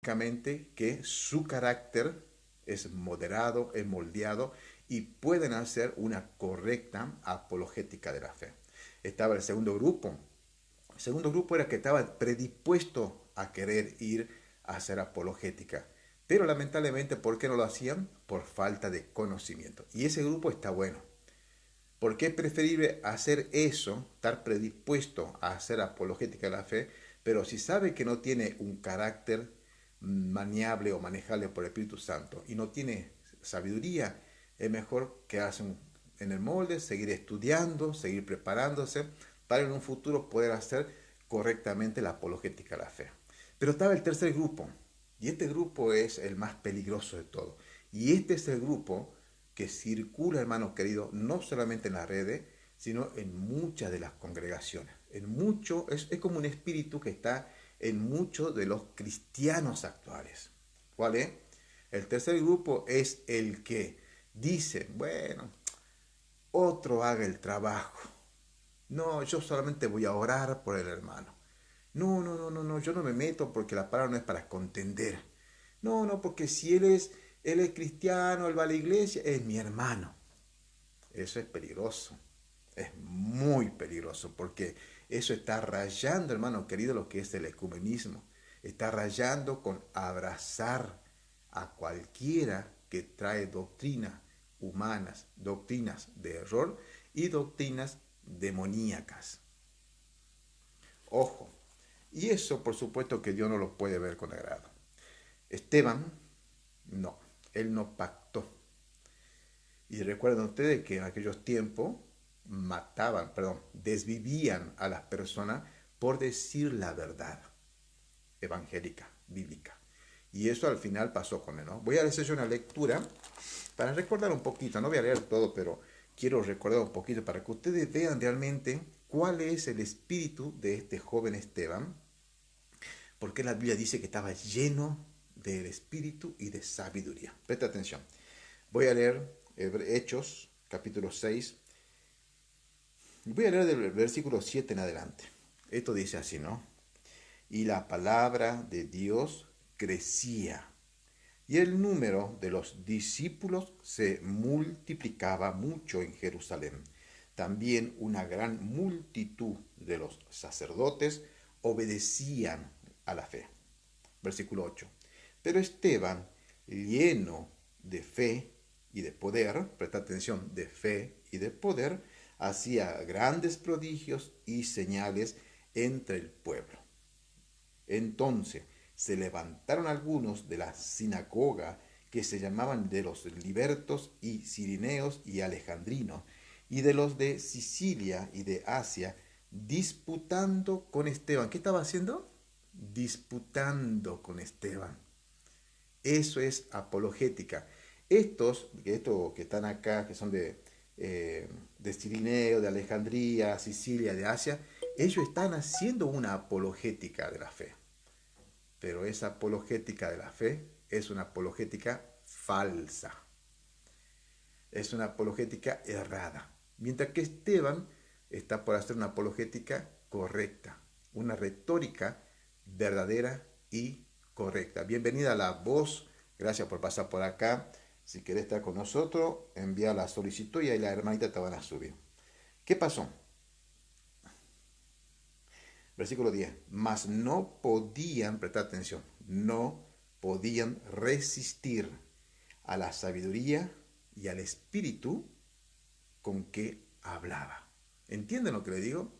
únicamente que su carácter es moderado, es moldeado y pueden hacer una correcta apologética de la fe. Estaba el segundo grupo. El segundo grupo era que estaba predispuesto a querer ir a hacer apologética. Pero lamentablemente, ¿por qué no lo hacían? Por falta de conocimiento. Y ese grupo está bueno. Porque es preferible hacer eso, estar predispuesto a hacer apologética de la fe, pero si sabe que no tiene un carácter maniable o manejable por el Espíritu Santo y no tiene sabiduría, es mejor quedarse en el molde, seguir estudiando, seguir preparándose para en un futuro poder hacer correctamente la apologética de la fe. Pero estaba el tercer grupo, y este grupo es el más peligroso de todo. Y este es el grupo que circula, hermanos queridos, no solamente en las redes, sino en muchas de las congregaciones. Es como un espíritu que está en muchos de los cristianos actuales. ¿Cuál es? El tercer grupo es el que dice, bueno, otro haga el trabajo. No, yo solamente voy a orar por el hermano. No, no, no, no, no, yo no me meto porque la palabra no es para contender. No, no, porque si él es cristiano, él va a la iglesia, es mi hermano. Eso es peligroso. Es muy peligroso porque eso está rayando, hermano querido, lo que es el ecumenismo. Está rayando con abrazar a cualquiera que trae doctrinas humanas, doctrinas de error y doctrinas demoníacas. Ojo. Y eso, por supuesto, que Dios no lo puede ver con agrado. Esteban, no, él no pactó. Y recuerden ustedes que en aquellos tiempos desvivían a las personas por decir la verdad evangélica, bíblica. Y eso al final pasó con él, ¿no? Voy a hacer una lectura para recordar un poquito, no voy a leer todo, pero quiero recordar un poquito para que ustedes vean realmente cuál es el espíritu de este joven Esteban, porque la Biblia dice que estaba lleno del espíritu y de sabiduría. Presta atención. Voy a leer Hechos, capítulo 6. Voy a leer del versículo 7 en adelante. Esto dice así, ¿no? Y la palabra de Dios crecía, y el número de los discípulos se multiplicaba mucho en Jerusalén. También una gran multitud de los sacerdotes obedecían a la fe. Versículo 8. Pero Esteban, lleno de fe y de poder, presta atención, de fe y de poder, hacía grandes prodigios y señales entre el pueblo. Entonces se levantaron algunos de la sinagoga que se llamaban de los libertos y cirineos y alejandrinos, y de los de Sicilia y de Asia, disputando con Esteban. ¿Qué estaba haciendo? Disputando con Esteban. Eso es apologética. Estos que están acá, que son de Cirineo, de Alejandría, Sicilia, de Asia, ellos están haciendo una apologética de la fe. Pero esa apologética de la fe es una apologética falsa. Es una apologética errada. Mientras que Esteban está por hacer una apologética correcta, una retórica verdadera y correcta. Bienvenida a La Voz, gracias por pasar por acá. Si querés estar con nosotros, envía la solicitud y ahí la hermanita te van a subir. ¿Qué pasó? Versículo 10. Mas no podían, prestar atención, no podían resistir a la sabiduría y al espíritu con que hablaba. ¿Entienden lo que le digo?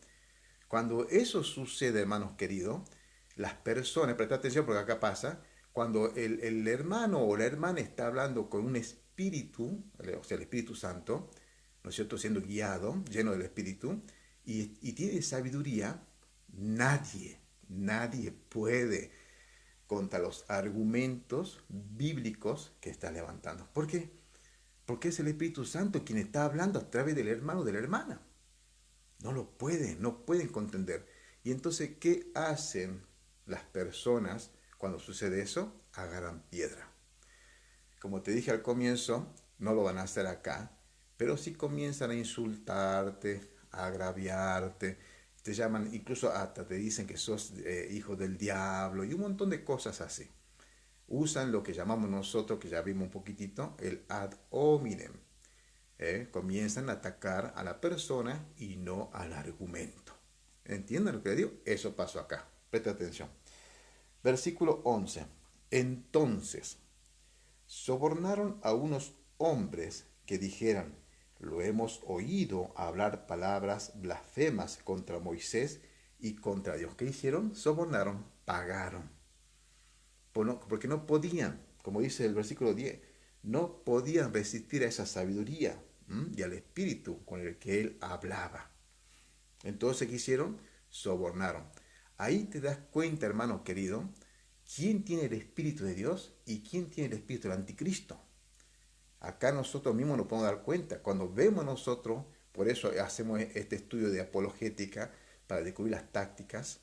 Cuando eso sucede, hermanos queridos, las personas, presta atención porque acá pasa, cuando el hermano o la hermana está hablando con un espíritu, o sea, el Espíritu Santo, ¿no es cierto?, siendo guiado, lleno del Espíritu, y tiene sabiduría, nadie puede contra los argumentos bíblicos que está levantando. ¿Por qué? Porque es el Espíritu Santo quien está hablando a través del hermano o de la hermana. No pueden contender. Y entonces, ¿qué hacen las personas cuando sucede eso? Agarran piedra. Como te dije al comienzo, no lo van a hacer acá, pero sí comienzan a insultarte, a agraviarte, te llaman, incluso hasta te dicen que sos hijo del diablo y un montón de cosas así. usan lo que llamamos nosotros, que ya vimos un poquitito, el ad hominem. Comienzan a atacar a la persona y no al argumento. ¿Entienden lo que le digo? Eso pasó acá. Presta atención. Versículo 11. Entonces, sobornaron a unos hombres que dijeran, lo hemos oído hablar palabras blasfemas contra Moisés y contra Dios. ¿Qué hicieron? Sobornaron, pagaron. Porque no podían, como dice el versículo 10, no podían resistir a esa sabiduría y al espíritu con el que él hablaba. Entonces, ¿qué hicieron? Sobornaron. Ahí te das cuenta, hermano querido, quién tiene el espíritu de Dios y quién tiene el espíritu del anticristo. Acá nosotros mismos nos podemos dar cuenta. Cuando vemos nosotros, por eso hacemos este estudio de apologética para descubrir las tácticas.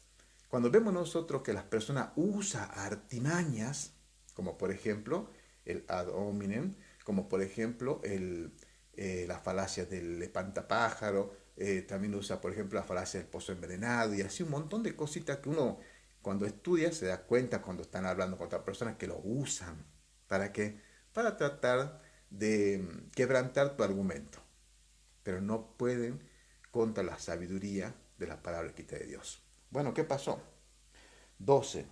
Cuando vemos nosotros que las personas usan artimañas, como por ejemplo el ad hominem, como por ejemplo la falacia del espantapájaro, también usa por ejemplo la falacia del pozo envenenado y así un montón de cositas que uno cuando estudia se da cuenta cuando están hablando con otras personas que lo usan. ¿Para qué? Para tratar de quebrantar tu argumento. Pero no pueden contra la sabiduría de la palabra escrita de Dios. Bueno, ¿qué pasó? 12.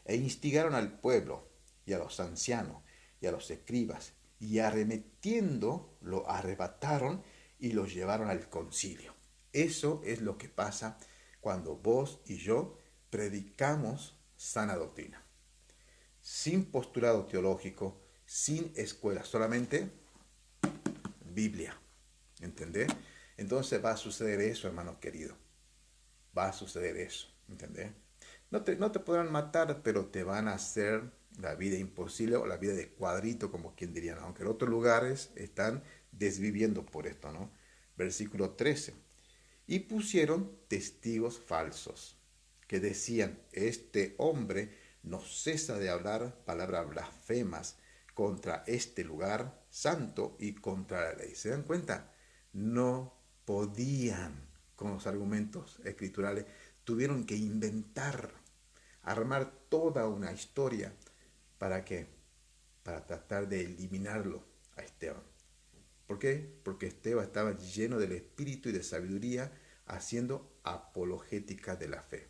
E instigaron al pueblo y a los ancianos y a los escribas y arremetiendo lo arrebataron y lo llevaron al concilio. Eso es lo que pasa cuando vos y yo predicamos sana doctrina. Sin postulado teológico, sin escuela, solamente Biblia. ¿Entendés? Entonces va a suceder eso, hermano querido. Va a suceder eso. ¿Entendés? No te podrán matar, pero te van a hacer la vida imposible o la vida de cuadrito, como quien diría, ¿no? Aunque en otros lugares están desviviendo por esto, ¿no? Versículo 13. Y pusieron testigos falsos que decían, este hombre no cesa de hablar palabras blasfemas contra este lugar santo y contra la ley. ¿Se dan cuenta? No podían con los argumentos escriturales, tuvieron que inventar, armar toda una historia. ¿Para qué? Para tratar de eliminarlo a Esteban. ¿Por qué? Porque Esteban estaba lleno del espíritu y de sabiduría, haciendo apologética de la fe.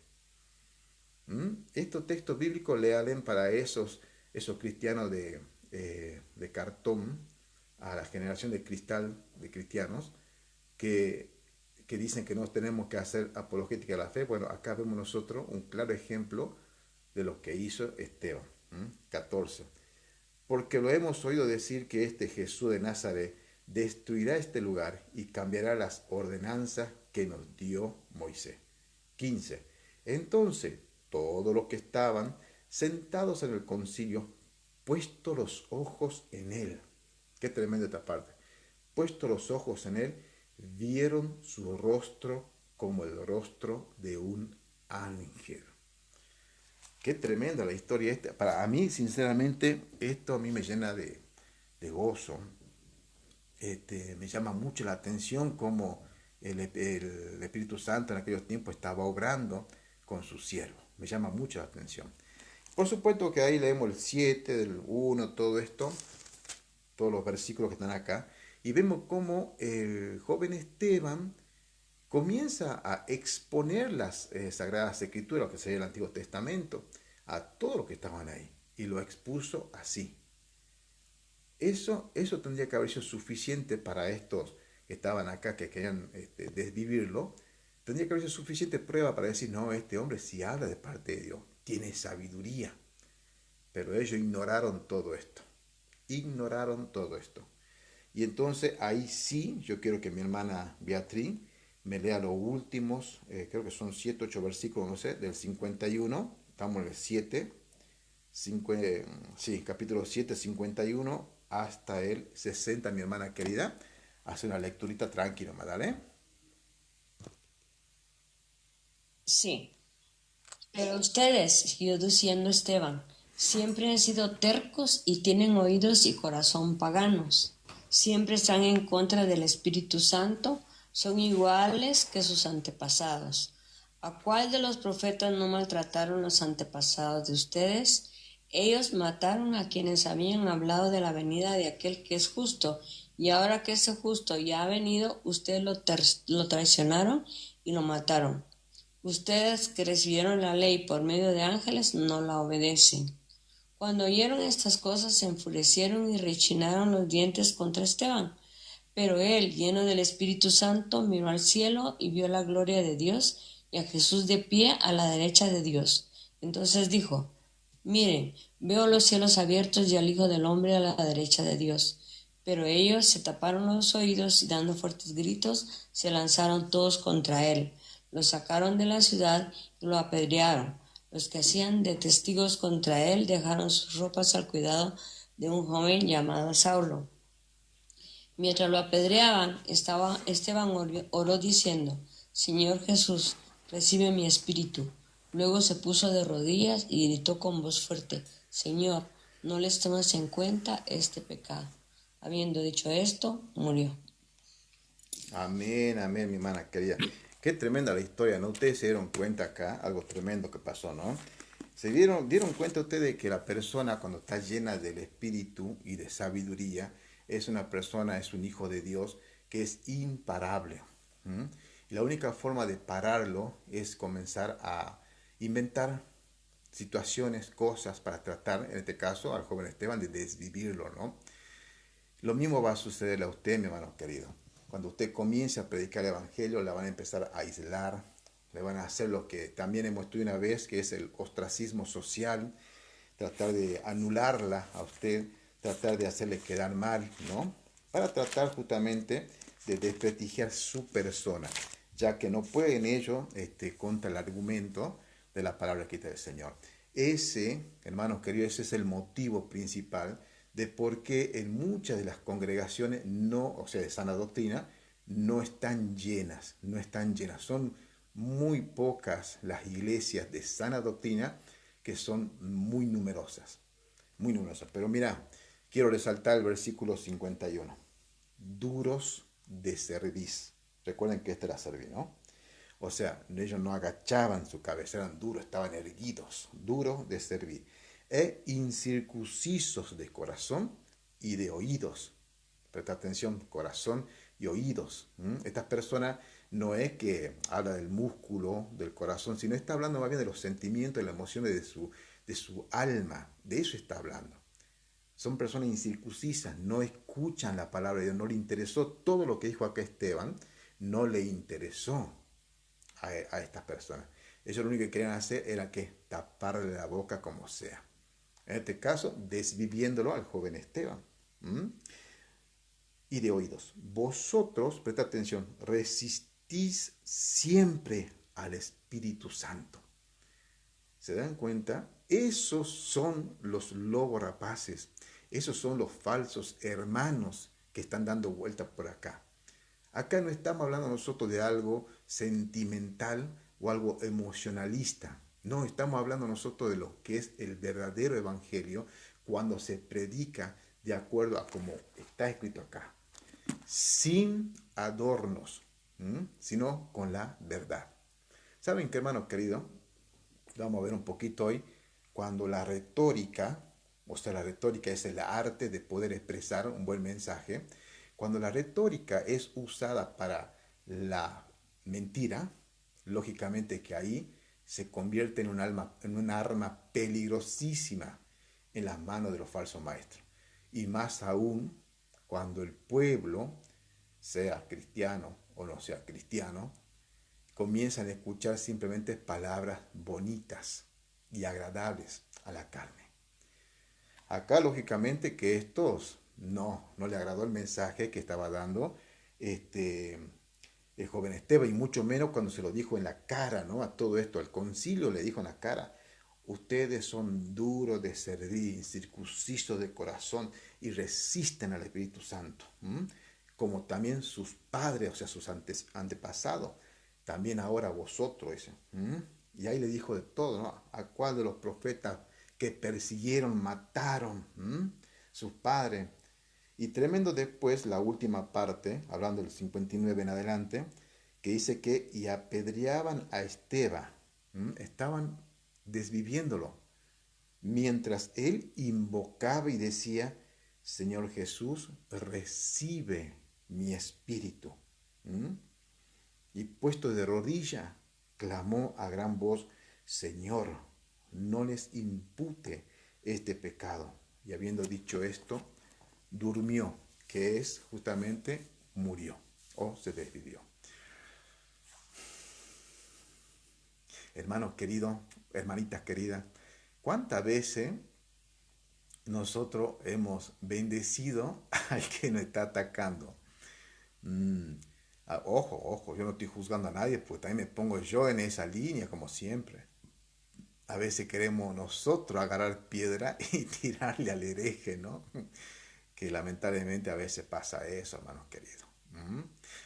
Estos textos bíblicos lealen para esos cristianos de cartón, a la generación de cristal de cristianos, que, que dicen que no tenemos que hacer apologética de la fe. Bueno, acá vemos nosotros un claro ejemplo de lo que hizo Esteban. 14. Porque lo hemos oído decir que este Jesús de Nazaret destruirá este lugar y cambiará las ordenanzas que nos dio Moisés. 15. Entonces todos los que estaban sentados en el concilio, puesto los ojos en él. Qué tremenda esta parte. Puesto los ojos en él, vieron su rostro como el rostro de un ángel. Qué tremenda la historia esta. Para mí, sinceramente, esto a mí me llena de gozo. Me llama mucho la atención cómo el Espíritu Santo en aquellos tiempos estaba obrando con sus siervos. Me llama mucho la atención. Por supuesto que ahí leemos el 7, del 1, todo esto, todos los versículos que están acá, y vemos cómo el joven Esteban comienza a exponer las Sagradas Escrituras, que sería el Antiguo Testamento, a todos los que estaban ahí, y lo expuso así. Eso tendría que haber sido suficiente para estos que estaban acá, que querían desvivirlo. Tendría que haber sido suficiente prueba para decir, no, este hombre sí habla de parte de Dios, tiene sabiduría. Pero ellos ignoraron todo esto. Ignoraron todo esto. Y entonces ahí sí, yo quiero que mi hermana Beatriz me lea los últimos, creo que son 7, 8 versículos, no sé, del 51, estamos en el 7, sí, capítulo 7, 51 hasta el 60, mi hermana querida. Hace una lecturita tranquila, ¿dale? Sí, pero ustedes, siguió diciendo Esteban, siempre han sido tercos y tienen oídos y corazón paganos. Siempre están en contra del Espíritu Santo, son iguales que sus antepasados. ¿A cuál de los profetas no maltrataron los antepasados de ustedes? Ellos mataron a quienes habían hablado de la venida de aquel que es justo, y ahora que ese justo ya ha venido, ustedes lo traicionaron y lo mataron. Ustedes que recibieron la ley por medio de ángeles no la obedecen. Cuando oyeron estas cosas se enfurecieron y rechinaron los dientes contra Esteban. Pero él, lleno del Espíritu Santo, miró al cielo y vio la gloria de Dios y a Jesús de pie a la derecha de Dios. Entonces dijo: Miren, veo los cielos abiertos y al Hijo del Hombre a la derecha de Dios. Pero ellos se taparon los oídos y dando fuertes gritos se lanzaron todos contra él. Lo sacaron de la ciudad y lo apedrearon. Los que hacían de testigos contra él dejaron sus ropas al cuidado de un joven llamado Saulo. Mientras lo apedreaban, Esteban oró diciendo: Señor Jesús, recibe mi espíritu. Luego se puso de rodillas y gritó con voz fuerte: Señor, no les tomes en cuenta este pecado. Habiendo dicho esto, murió. Amén, amén, mi hermana querida. Qué tremenda la historia, ¿no? Ustedes se dieron cuenta acá, algo tremendo que pasó, ¿no? Dieron cuenta ustedes de que la persona cuando está llena del espíritu y de sabiduría es una persona, es un hijo de Dios que es imparable. ¿M? Y la única forma de pararlo es comenzar a inventar situaciones, cosas para tratar, en este caso al joven Esteban, de desvivirlo, ¿no? Lo mismo va a sucederle a usted, mi hermano querido. Cuando usted comience a predicar el Evangelio, la van a empezar a aislar, le van a hacer lo que también hemos estudiado una vez, que es el ostracismo social, tratar de anularla a usted, tratar de hacerle quedar mal, ¿no? Para tratar justamente de desprestigiar su persona, ya que no pueden ellos contra el argumento de la palabra escrita del Señor. Ese, hermanos queridos, ese es el motivo principal de por qué en muchas de las congregaciones no, o sea, de sana doctrina, no están llenas, no están llenas. Son muy pocas las iglesias de sana doctrina que son muy numerosas, muy numerosas. Pero mira, quiero resaltar el versículo 51. Duros de cerviz. Recuerden que este era cerviz, ¿no? O sea, ellos no agachaban su cabeza, eran duros, estaban erguidos, duros de servir. E incircuncisos de corazón y de oídos. Presta atención, corazón y oídos. Estas personas no es que habla del músculo, del corazón, sino está hablando más bien de los sentimientos, de las emociones de su alma. De eso está hablando. Son personas incircuncisas, no escuchan la palabra de Dios, no le interesó todo lo que dijo acá Esteban, no le interesó a estas personas. Ellos lo único que querían hacer era que taparle la boca como sea. En este caso, desviviéndolo al joven Esteban. ¿Mm? Y de oídos. Vosotros, presta atención, resistís siempre al Espíritu Santo. ¿Se dan cuenta? Esos son los lobos rapaces. Esos son los falsos hermanos que están dando vuelta por acá. Acá no estamos hablando nosotros de algo sentimental o algo emocionalista. No, estamos hablando nosotros de lo que es el verdadero evangelio cuando se predica de acuerdo a como está escrito acá. Sin adornos, sino con la verdad. ¿Saben qué, hermano querido? Vamos a ver un poquito hoy cuando la retórica, o sea, la retórica es el arte de poder expresar un buen mensaje. Cuando la retórica es usada para la mentira, lógicamente que ahí se convierte en una arma peligrosísima en las manos de los falsos maestros. Y más aún cuando el pueblo, sea cristiano o no sea cristiano, comienzan a escuchar simplemente palabras bonitas y agradables a la carne. Acá lógicamente que estos no le agradó el mensaje que estaba dando el joven Esteban, y mucho menos cuando se lo dijo en la cara, ¿no? A todo esto, al concilio le dijo en la cara: ustedes son duros de servir, incircuncisos de corazón y resisten al Espíritu Santo, como también sus padres, o sea, sus antepasados, también ahora vosotros, dice. Y ahí le dijo de todo, ¿no? ¿A cuál de los profetas que persiguieron, mataron sus padres? Y tremendo después la última parte, hablando del 59 en adelante, que dice que y apedreaban a Esteban. Estaban desviviéndolo. mientras él invocaba y decía, Señor Jesús, recibe mi espíritu. ¿Mm? Y puesto de rodilla, clamó a gran voz, Señor, no les impute este pecado. Y habiendo dicho esto, durmió, que es justamente murió o se desvivió. Hermanos queridos, hermanitas queridas, ¿cuántas veces nosotros hemos bendecido al que nos está atacando? Mm, ojo, ojo, yo no estoy juzgando a nadie, pues también me pongo yo en esa línea, como siempre. A veces queremos nosotros agarrar piedra y tirarle al hereje, ¿no? Que lamentablemente a veces pasa eso, hermanos queridos.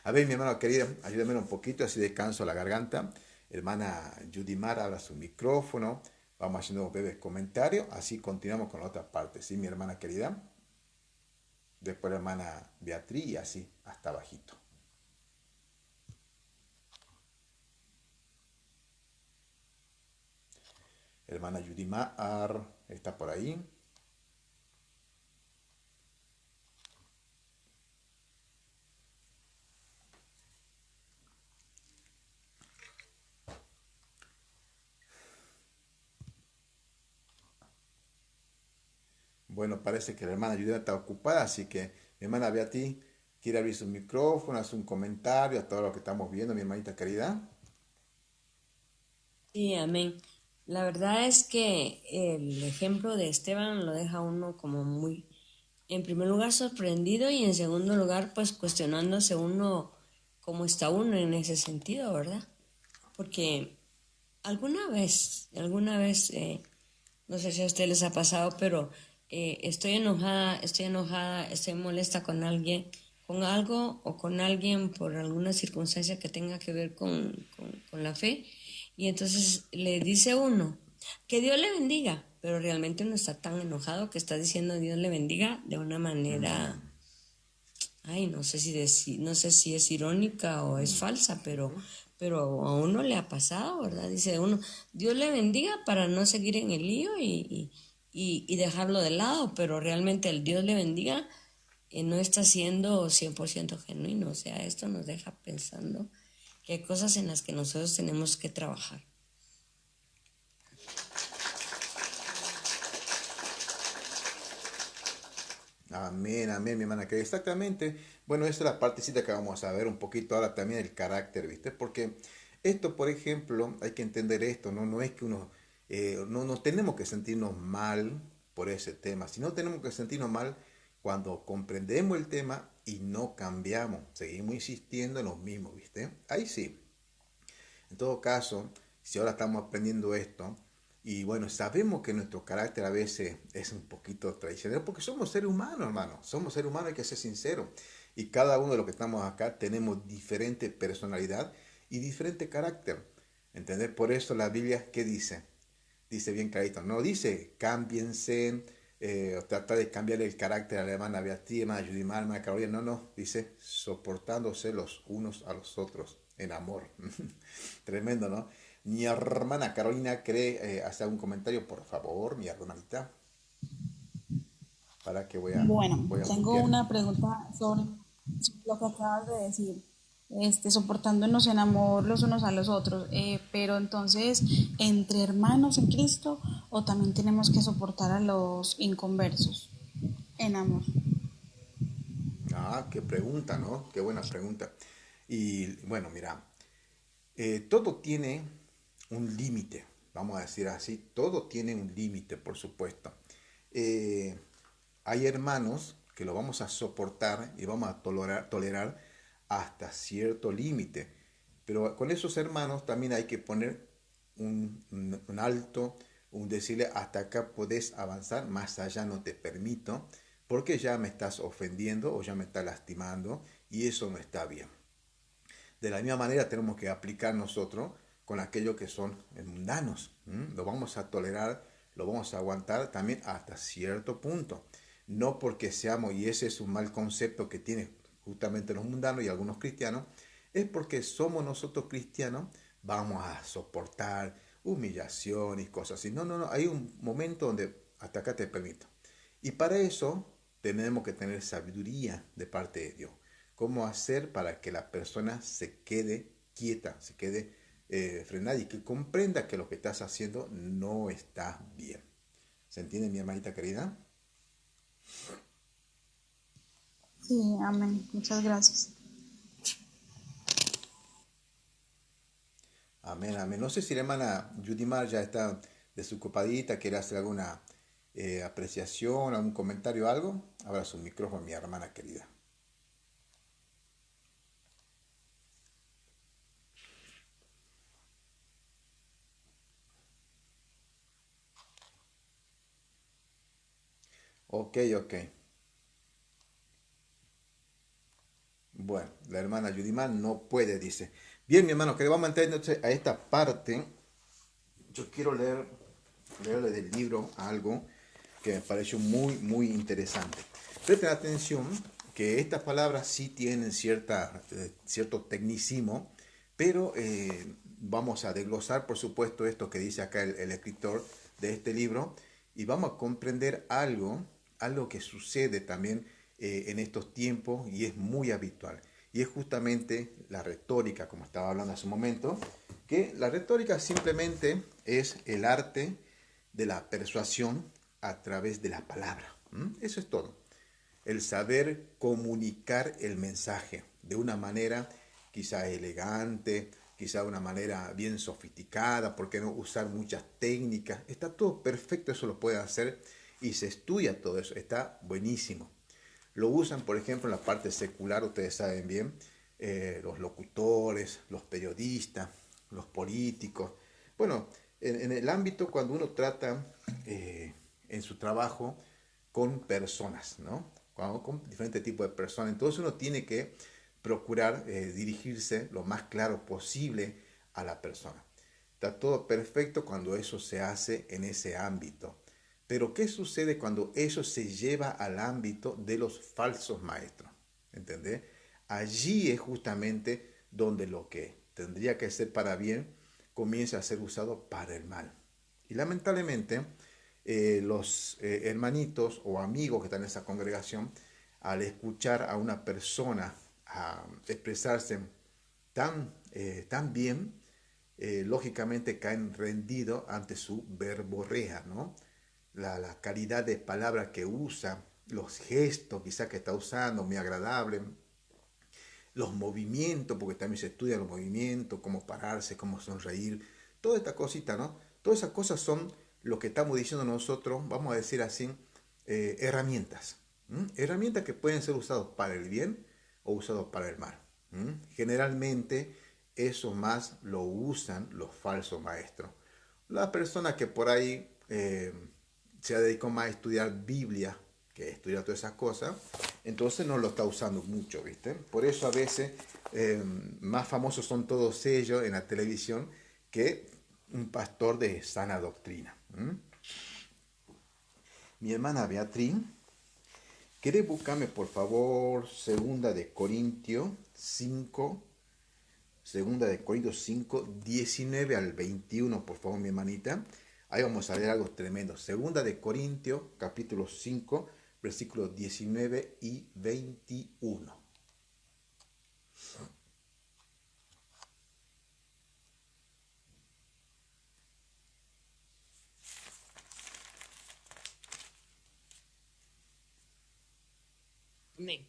A ver, mi hermano querido, ayúdame un poquito, así descanso la garganta. Hermana Judimar, abra su micrófono. Vamos haciendo breves comentarios, así continuamos con la otra parte, ¿sí, mi hermana querida? Después la hermana Beatriz y así, hasta bajito. Hermana Judimar, ¿está por ahí? Bueno, parece que la hermana Judimar está ocupada, así que mi hermana Beatriz quiere abrir su micrófono, hacer un comentario a todo lo que estamos viendo, mi hermanita querida. Sí, amén. La verdad es que el ejemplo de Esteban lo deja a uno como muy, en primer lugar, sorprendido y en segundo lugar, pues cuestionándose uno cómo está uno en ese sentido, ¿verdad? Porque alguna vez, no sé si a ustedes les ha pasado, pero estoy enojada, estoy molesta con alguien, con algo o con alguien por alguna circunstancia que tenga que ver con la fe. Y entonces le dice uno, que Dios le bendiga, pero realmente uno está tan enojado que está diciendo Dios le bendiga de una manera, ay, no sé si es irónica o es falsa, pero a uno le ha pasado, ¿verdad? Dice uno, Dios le bendiga para no seguir en el lío y dejarlo de lado, pero realmente el Dios le bendiga no está siendo 100% genuino, o sea, esto nos deja pensando que hay cosas en las que nosotros tenemos que trabajar. Amén, amén, mi hermana querida. Exactamente. Bueno, esa es la partecita que vamos a ver un poquito ahora también el carácter, ¿viste? Porque esto, por ejemplo, hay que entender esto, ¿no? No es que uno, no nos tenemos que sentirnos mal por ese tema, sino tenemos que sentirnos mal cuando comprendemos el tema y no cambiamos, seguimos insistiendo en lo mismo, ¿viste? Ahí sí. En todo caso, si ahora estamos aprendiendo esto, y bueno, sabemos que nuestro carácter a veces es un poquito traicionero, porque somos seres humanos, hermano, somos seres humanos, hay que ser sinceros. Y cada uno de los que estamos acá tenemos diferente personalidad y diferente carácter. ¿Entendés? Por eso la Biblia, ¿qué dice? Dice bien clarito, no dice cámbiense, o trata de cambiar el carácter a la hermana Beatriz, hermana Judimar, hermana Carolina, no, no, dice soportándose los unos a los otros en amor. Tremendo, ¿no? Mi hermana Carolina cree hacer un comentario, por favor, mi hermanita, para que Bueno, voy a tengo mutear. una pregunta sobre lo que acabas de decir, soportándonos en amor los unos a los otros, pero entonces, ¿entre hermanos en Cristo o también tenemos que soportar a los inconversos en amor? Ah, qué pregunta, ¿no? Qué buena pregunta. Y bueno, mira, todo tiene un límite, vamos a decir así, todo tiene un límite, por supuesto. Eh, Hay hermanos que lo vamos a soportar y vamos a tolerar hasta cierto límite, pero con esos hermanos también hay que poner un alto, un decirle hasta acá podés avanzar, más allá no te permito, porque ya me estás ofendiendo o ya me estás lastimando y eso no está bien. De la misma manera tenemos que aplicar nosotros con aquellos que son mundanos. Lo vamos a tolerar, lo vamos a aguantar también hasta cierto punto. No porque seamos, y ese es un mal concepto que tienen justamente los mundanos y algunos cristianos, es porque somos nosotros cristianos, vamos a soportar. humillación y cosas así. No, no, no, hay un momento donde hasta acá te permito. Y para eso tenemos que tener sabiduría de parte de Dios. ¿Cómo hacer para que la persona se quede quieta, se quede frenada y que comprenda que lo que estás haciendo no está bien? ¿Se entiende, mi hermanita querida? Sí, amén. Muchas gracias. Amén, amén. No sé si la hermana Judimar ya está desocupadita, quiere hacer alguna apreciación, algún comentario, algo. Abra su micrófono, mi hermana querida. Ok, ok. Bueno, la hermana Judimar no puede, dice. Bien, mi hermano, que vamos a entrar entonces a esta parte. Yo quiero leerle del libro algo que me pareció muy, muy interesante. Presten atención que estas palabras sí tienen cierto tecnicismo, pero vamos a desglosar, por supuesto, esto que dice acá el escritor de este libro y vamos a comprender algo que sucede también en estos tiempos y es muy habitual. Y es justamente la retórica, como estaba hablando hace un momento, que la retórica simplemente es el arte de la persuasión a través de la palabra. Eso es todo. El saber comunicar el mensaje de una manera quizá elegante, quizá de una manera bien sofisticada, ¿por qué no usar muchas técnicas? Está todo perfecto, eso lo puede hacer y se estudia todo eso, está buenísimo. Lo usan, por ejemplo, en la parte secular, ustedes saben bien, los locutores, los periodistas, los políticos. Bueno, en el ámbito cuando uno trata en su trabajo con personas, ¿no? Con diferentes tipos de personas. Entonces uno tiene que procurar dirigirse lo más claro posible a la persona. Está todo perfecto cuando eso se hace en ese ámbito. Pero ¿qué sucede cuando eso se lleva al ámbito de los falsos maestros? ¿Entendés? Allí es justamente donde lo que tendría que ser para bien comienza a ser usado para el mal. Y lamentablemente los hermanitos o amigos que están en esa congregación, al escuchar a una persona a expresarse tan bien, lógicamente caen rendidos ante su verborrea, ¿no? La calidad de palabra que usa, los gestos quizá que está usando, muy agradable, los movimientos, porque también se estudia los movimientos, cómo pararse, cómo sonreír, toda esta cosita, ¿no? Todas esas cosas son lo que estamos diciendo nosotros, vamos a decir así, herramientas. Herramientas que pueden ser usadas para el bien o usadas para el mal. Generalmente eso más lo usan los falsos maestros. La persona que por ahí se dedicó más a estudiar Biblia que estudiar todas esas cosas, entonces no lo está usando mucho, ¿viste? Por eso a veces más famosos son todos ellos en la televisión que un pastor de sana doctrina. Mi hermana Beatriz, ¿querés buscarme por favor Segunda de Corintios 5, Segunda de Corintios 5, 19 al 21, por favor, mi hermanita? Ahí vamos a leer algo tremendo. Segunda de Corintios, capítulo 5, versículos 19 y 21. Amén.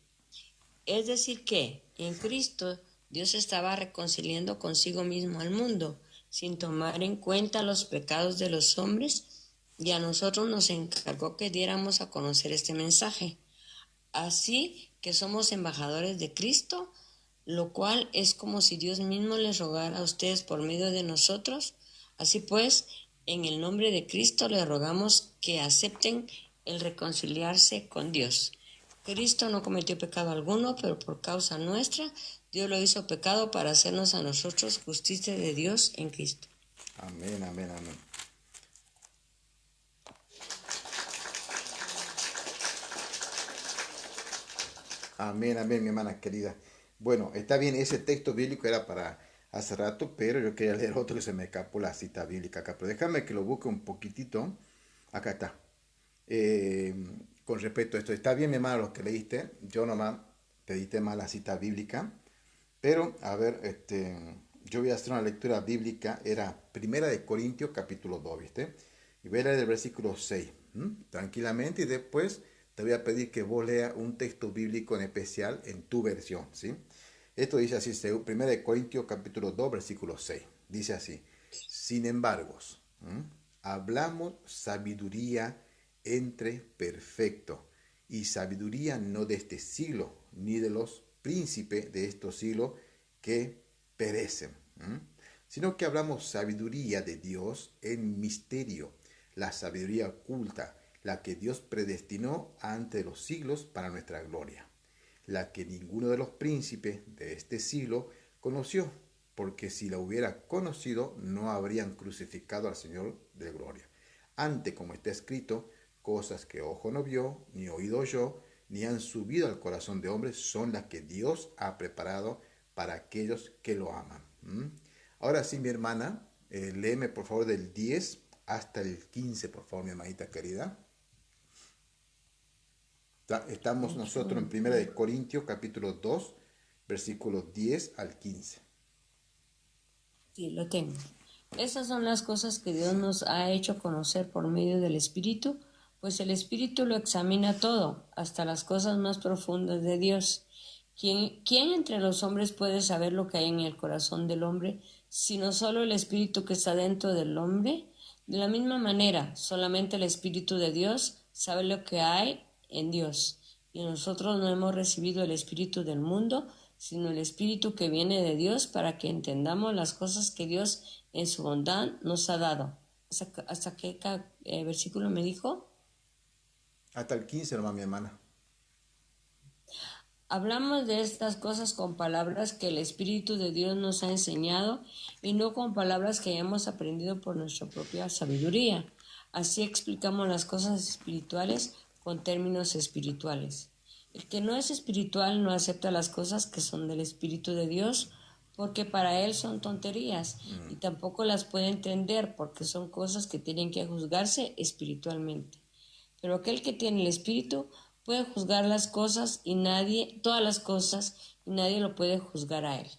Es decir que en Cristo Dios estaba reconciliando consigo mismo al mundo, sin tomar en cuenta los pecados de los hombres, y a nosotros nos encargó que diéramos a conocer este mensaje. Así que somos embajadores de Cristo, lo cual es como si Dios mismo les rogara a ustedes por medio de nosotros. Así pues, en el nombre de Cristo les rogamos que acepten el reconciliarse con Dios. Cristo no cometió pecado alguno, pero por causa nuestra, Dios lo hizo pecado para hacernos a nosotros justicia de Dios en Cristo. Amén, amén, amén. Amén, amén, mi hermana querida. Bueno, está bien, ese texto bíblico era para hace rato, pero yo quería leer otro que se me escapó la cita bíblica acá. Pero déjame que lo busque un poquitito. Acá está. Eh, con respecto a esto, está bien, mi hermano, lo que leíste. Yo nomás pediste mal la cita bíblica. Pero, a ver, yo voy a hacer una lectura bíblica. Era Primera de Corintios, capítulo 2, ¿viste? Y voy a leer el versículo 6, tranquilamente. Y después te voy a pedir que vos leas un texto bíblico en especial en tu versión, ¿sí? Esto dice así, Primera de Corintios, capítulo 2, versículo 6. Dice así: sin embargo, hablamos sabiduría entre perfectos, y sabiduría no de este siglo, ni de los príncipes de estos siglos que perecen, sino que hablamos sabiduría de Dios en misterio, la sabiduría oculta, la que Dios predestinó antes de los siglos para nuestra gloria, la que ninguno de los príncipes de este siglo conoció, porque si la hubiera conocido no habrían crucificado al Señor de gloria. Antes, como está escrito, cosas que ojo no vio, ni oído oyó, ni han subido al corazón de hombre, son las que Dios ha preparado para aquellos que lo aman. Ahora sí, mi hermana, léeme por favor del 10 hasta el 15, por favor, mi hermanita querida. Estamos nosotros en Primera de Corintios, capítulo 2, versículos 10 al 15. Sí, lo tengo. Esas son las cosas que Dios nos ha hecho conocer por medio del Espíritu, pues el Espíritu lo examina todo, hasta las cosas más profundas de Dios. ¿Quién entre los hombres puede saber lo que hay en el corazón del hombre, sino solo el Espíritu que está dentro del hombre? De la misma manera, solamente el Espíritu de Dios sabe lo que hay en Dios. Y nosotros no hemos recibido el Espíritu del mundo, sino el Espíritu que viene de Dios, para que entendamos las cosas que Dios en su bondad nos ha dado. ¿Hasta qué versículo me dijo? Hasta el 15, hermana, mi hermana. Hablamos de estas cosas con palabras que el Espíritu de Dios nos ha enseñado y no con palabras que hayamos aprendido por nuestra propia sabiduría. Así explicamos las cosas espirituales con términos espirituales. El que no es espiritual no acepta las cosas que son del Espíritu de Dios, porque para él son tonterías, y tampoco las puede entender porque son cosas que tienen que juzgarse espiritualmente. Pero aquel que tiene el Espíritu puede juzgar las cosas y nadie, todas las cosas, y nadie lo puede juzgar a él.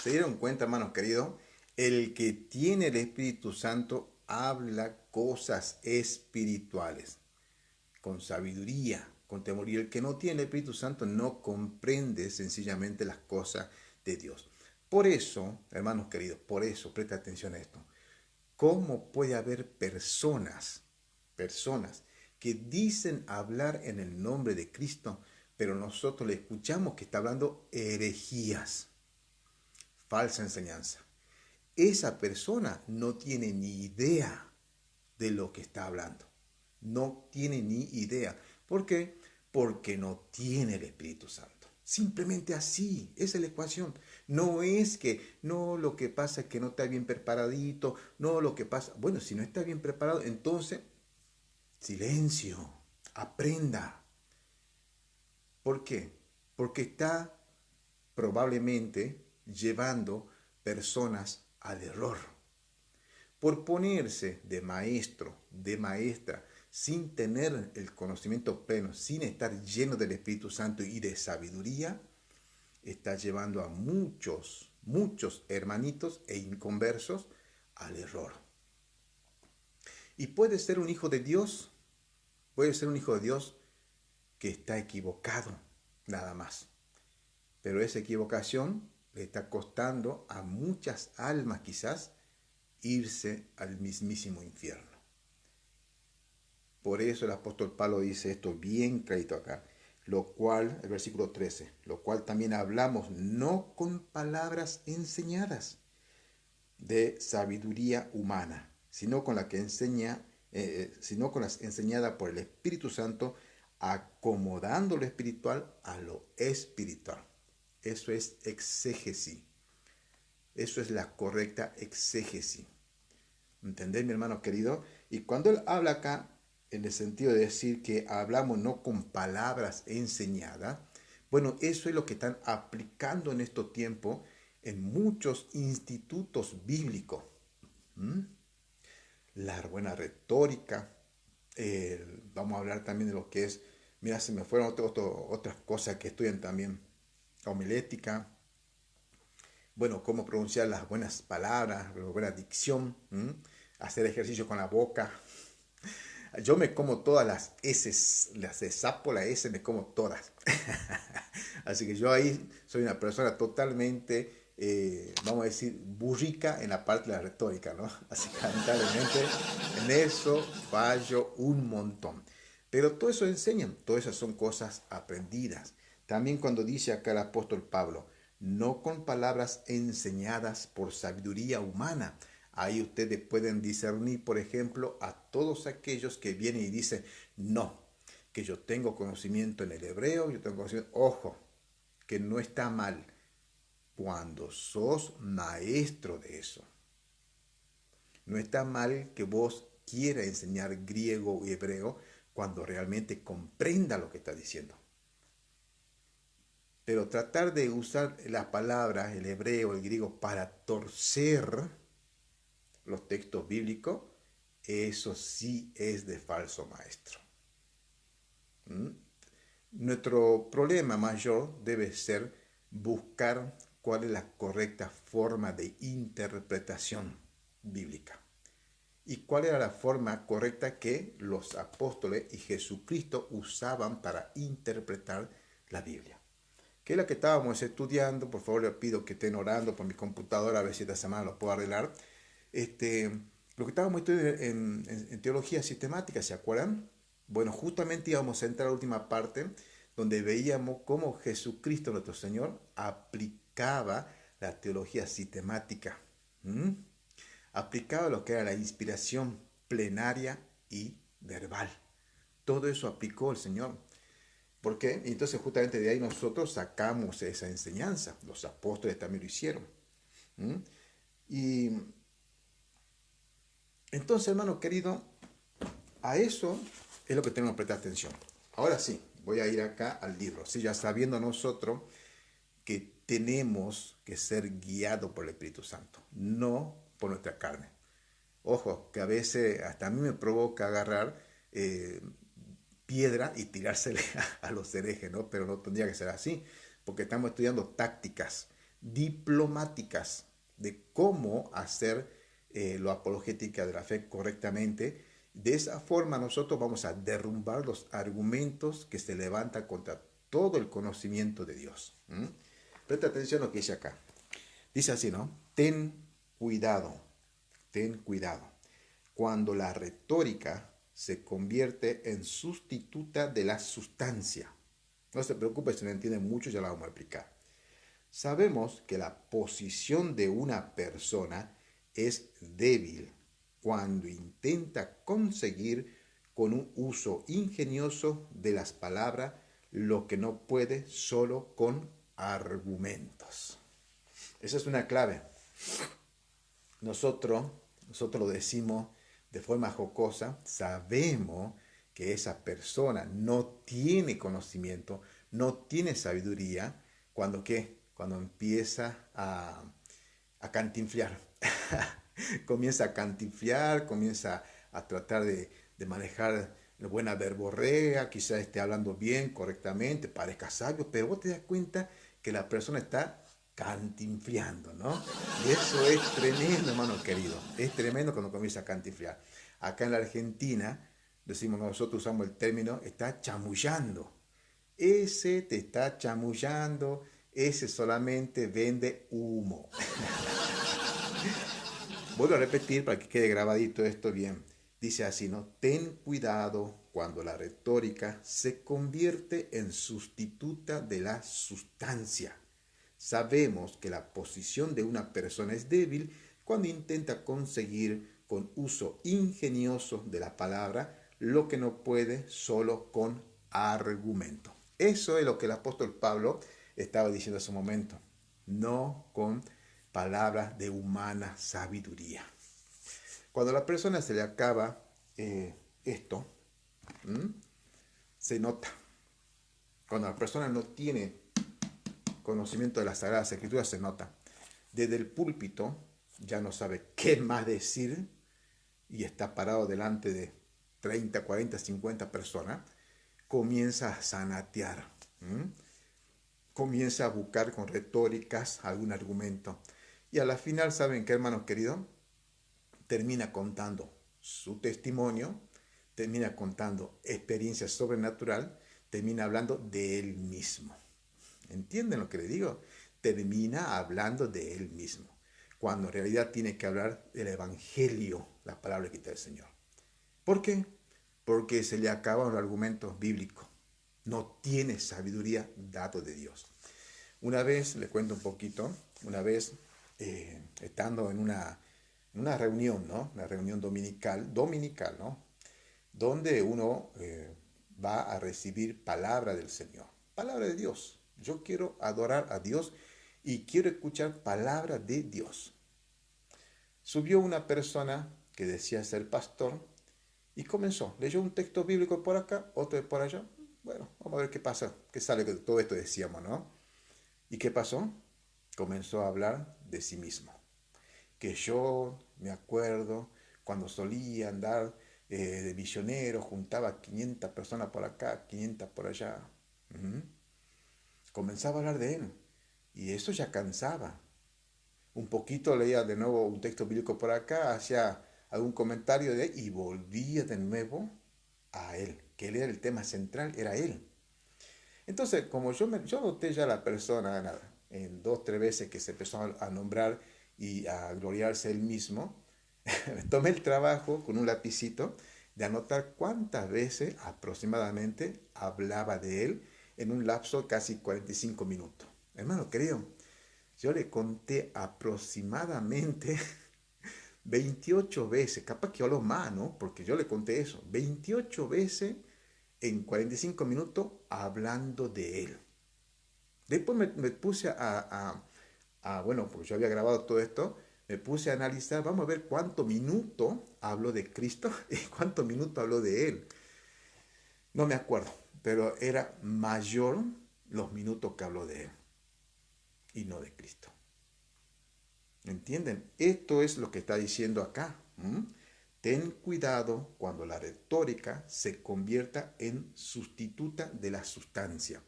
¿Se dieron cuenta, hermanos queridos? El que tiene el Espíritu Santo habla cosas espirituales, con sabiduría, con temor. Y el que no tiene el Espíritu Santo no comprende sencillamente las cosas de Dios. Por eso, hermanos queridos, por eso, presta atención a esto. ¿Cómo puede haber personas que dicen hablar en el nombre de Cristo, pero nosotros le escuchamos que está hablando herejías, falsa enseñanza? Esa persona no tiene ni idea de lo que está hablando. No tiene ni idea. ¿Por qué? Porque no tiene el Espíritu Santo. Simplemente así, esa es la ecuación. No es que, no, lo que pasa es que no está bien preparadito, no, lo que pasa, bueno, si no está bien preparado, entonces, silencio, aprenda. ¿Por qué? Porque está probablemente llevando personas al error. Por ponerse de maestro, de maestra, sin tener el conocimiento pleno, sin estar lleno del Espíritu Santo y de sabiduría, está llevando a muchos hermanitos e inconversos al error. Y puede ser un hijo de Dios, puede ser un hijo de Dios que está equivocado, nada más. Pero esa equivocación le está costando a muchas almas quizás irse al mismísimo infierno. Por eso el apóstol Pablo dice esto bien clarito acá, lo cual, el versículo 13, lo cual también hablamos no con palabras enseñadas de sabiduría humana, sino con la que sino con las enseñadas por el Espíritu Santo, acomodando lo espiritual a lo espiritual. Eso es exégesis. Eso es la correcta exégesis. ¿Entendés, mi hermano querido? Y cuando él habla acá en el sentido de decir que hablamos no con palabras enseñadas, bueno, eso es lo que están aplicando en estos tiempos en muchos institutos bíblicos. ¿Mm? La buena retórica, vamos a hablar también de lo que es, mira, se me fueron otras cosas que estudian también, homilética, bueno, cómo pronunciar las buenas palabras, la buena dicción, hacer ejercicio con la boca. Yo me como todas las S, las de sapo, la S, me como todas. Así que yo ahí soy una persona totalmente, vamos a decir, burrica en la parte de la retórica, ¿no? Así que lamentablemente en eso fallo un montón. Pero todo eso enseñan, todas esas son cosas aprendidas. También cuando dice acá el apóstol Pablo, no con palabras enseñadas por sabiduría humana. Ahí ustedes pueden discernir, por ejemplo, a todos aquellos que vienen y dicen, no, que yo tengo conocimiento en el hebreo, yo tengo conocimiento, ojo, que no está mal cuando sos maestro de eso. No está mal que vos quieras enseñar griego y hebreo cuando realmente comprenda lo que está diciendo. Pero tratar de usar las palabras, el hebreo, el griego, para torcer los textos bíblicos, eso sí es de falso maestro. ¿Mm? Nuestro problema mayor debe ser buscar cuál es la correcta forma de interpretación bíblica y cuál era la forma correcta que los apóstoles y Jesucristo usaban para interpretar la Biblia. Que es la que estábamos estudiando. Por favor, le pido que estén orando por mi computadora a ver si esta semana lo puedo arreglar. Lo que estábamos estudiando en teología sistemática, ¿se acuerdan? Bueno, justamente íbamos a entrar a la última parte donde veíamos cómo Jesucristo nuestro Señor aplicaba la teología sistemática. ¿Mm? Aplicaba lo que era la inspiración plenaria y verbal. Todo eso aplicó el Señor. ¿Por qué? Y entonces justamente de ahí nosotros sacamos esa enseñanza. Los apóstoles también lo hicieron. ¿Mm? Y entonces, hermano querido, a eso es lo que tenemos que prestar atención. Ahora sí, voy a ir acá al libro. ¿Sí? Ya sabiendo nosotros que tenemos que ser guiados por el Espíritu Santo, no por nuestra carne. Ojo, que a veces hasta a mí me provoca agarrar piedra y tirársele a los herejes, ¿no? Pero no tendría que ser así, porque estamos estudiando tácticas diplomáticas de cómo hacer la apologética de la fe correctamente. De esa forma nosotros vamos a derrumbar los argumentos que se levantan contra todo el conocimiento de Dios. Presta atención a lo que dice acá. Dice así, ¿no? Cuidado, ten cuidado. Cuando la retórica se convierte en sustituta de la sustancia. No se preocupe si no entiende mucho, ya la vamos a explicar. Sabemos que la posición de una persona es débil cuando intenta conseguir con un uso ingenioso de las palabras lo que no puede solo con argumentos. Esa es una clave. Nosotros lo decimos de forma jocosa, sabemos que esa persona no tiene conocimiento, no tiene sabiduría, cuando ¿qué? Cuando empieza a cantinflear. Comienza a cantinflear, comienza a tratar de manejar la buena verborrea, quizás esté hablando bien, correctamente, parezca sabio, pero vos te das cuenta que la persona está cantinfleando, ¿no? Y eso es tremendo, hermano querido. Es tremendo cuando comienza a cantinflear. Acá en la Argentina, decimos nosotros, usamos el término, está chamullando. Ese te está chamullando, ese solamente vende humo. Vuelvo a repetir para que quede grabadito esto bien. Dice así, ¿no? Ten cuidado cuando la retórica se convierte en sustituta de la sustancia. Sabemos que la posición de una persona es débil cuando intenta conseguir con uso ingenioso de la palabra lo que no puede solo con argumento. Eso es lo que el apóstol Pablo estaba diciendo en ese momento, no con palabras de humana sabiduría. Cuando a la persona se le acaba esto, ¿Mm? Se nota. Cuando la persona no tiene conocimiento de las Sagradas Escrituras, se nota. Desde el púlpito ya no sabe qué más decir y está parado delante de 30, 40, 50 personas, comienza a zanatear, comienza a buscar con retóricas algún argumento. Y a la final, ¿saben qué, hermanos queridos? Termina contando su testimonio, termina contando experiencia sobrenatural, termina hablando de él mismo. ¿Entienden lo que le digo? Termina hablando de él mismo, cuando en realidad tiene que hablar del Evangelio, la palabra que está el Señor. ¿Por qué? Porque se le acaban los argumentos bíblicos. No tiene sabiduría dado de Dios. Una vez, le cuento un poquito, una vez estando en una reunión, ¿no? Una reunión dominical, ¿no? Donde uno va a recibir palabra del Señor, palabra de Dios. Yo quiero adorar a Dios y quiero escuchar palabra de Dios. Subió una persona que decía ser pastor y comenzó, leyó un texto bíblico por acá, otro por allá. Bueno, vamos a ver qué pasa, qué sale de todo esto decíamos, ¿no? ¿Y qué pasó? Comenzó a hablar de sí mismo. Que yo me acuerdo cuando solía andar de misionero, juntaba 500 personas por acá, 500 por allá. Ujú. Comenzaba a hablar de él y eso ya cansaba. Un poquito leía de nuevo un texto bíblico por acá, hacía algún comentario de él y volvía de nuevo a él, que él era el tema central, era él. Entonces, como yo noté ya a la persona en dos, tres veces que se empezó a nombrar y a gloriarse él mismo, tomé el trabajo con un lapicito de anotar cuántas veces aproximadamente hablaba de él en un lapso de casi 45 minutos. Hermano querido, yo le conté aproximadamente 28 veces, capaz que habló más, ¿no? Porque yo le conté eso, 28 veces en 45 minutos hablando de él. Después me puse bueno, porque yo había grabado todo esto, me puse a analizar, vamos a ver cuánto minuto habló de Cristo y cuánto minuto habló de él. No me acuerdo, pero era mayor los minutos que habló de él y no de Cristo. ¿Entienden? Esto es lo que está diciendo acá. Ten cuidado cuando la retórica se convierta en sustituta de la sustancia.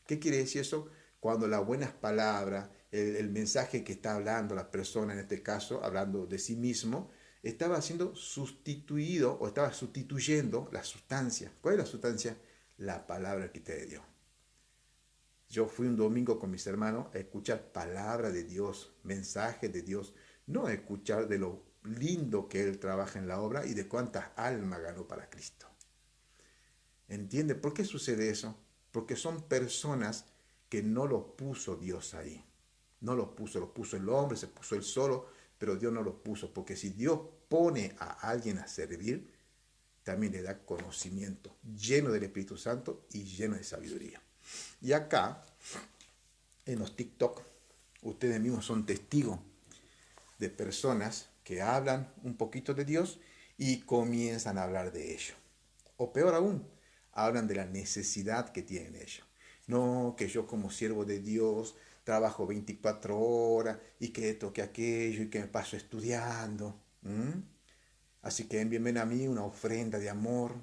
¿Qué quiere decir eso? Cuando las buenas palabras, el mensaje que está hablando la persona, en este caso, hablando de sí mismo, estaba siendo sustituido o estaba sustituyendo la sustancia. ¿Cuál es la sustancia? La palabra que te dio. Yo fui un domingo con mis hermanos a escuchar palabra de Dios, mensaje de Dios, no a escuchar de lo lindo que Él trabaja en la obra y de cuántas almas ganó para Cristo. ¿Entiende? ¿Por qué sucede eso? Porque son personas que no lo puso Dios ahí. No lo puso el hombre, se puso él solo, pero Dios no lo puso. Porque si Dios pone a alguien a servir, también le da conocimiento, lleno del Espíritu Santo y lleno de sabiduría. Y acá, en los TikTok, ustedes mismos son testigos de personas que hablan un poquito de Dios y comienzan a hablar de ello. O peor aún, hablan de la necesidad que tienen ellos. No, que yo como siervo de Dios trabajo 24 horas y que esto, que aquello y que me paso estudiando. Así que envíenme a mí una ofrenda de amor.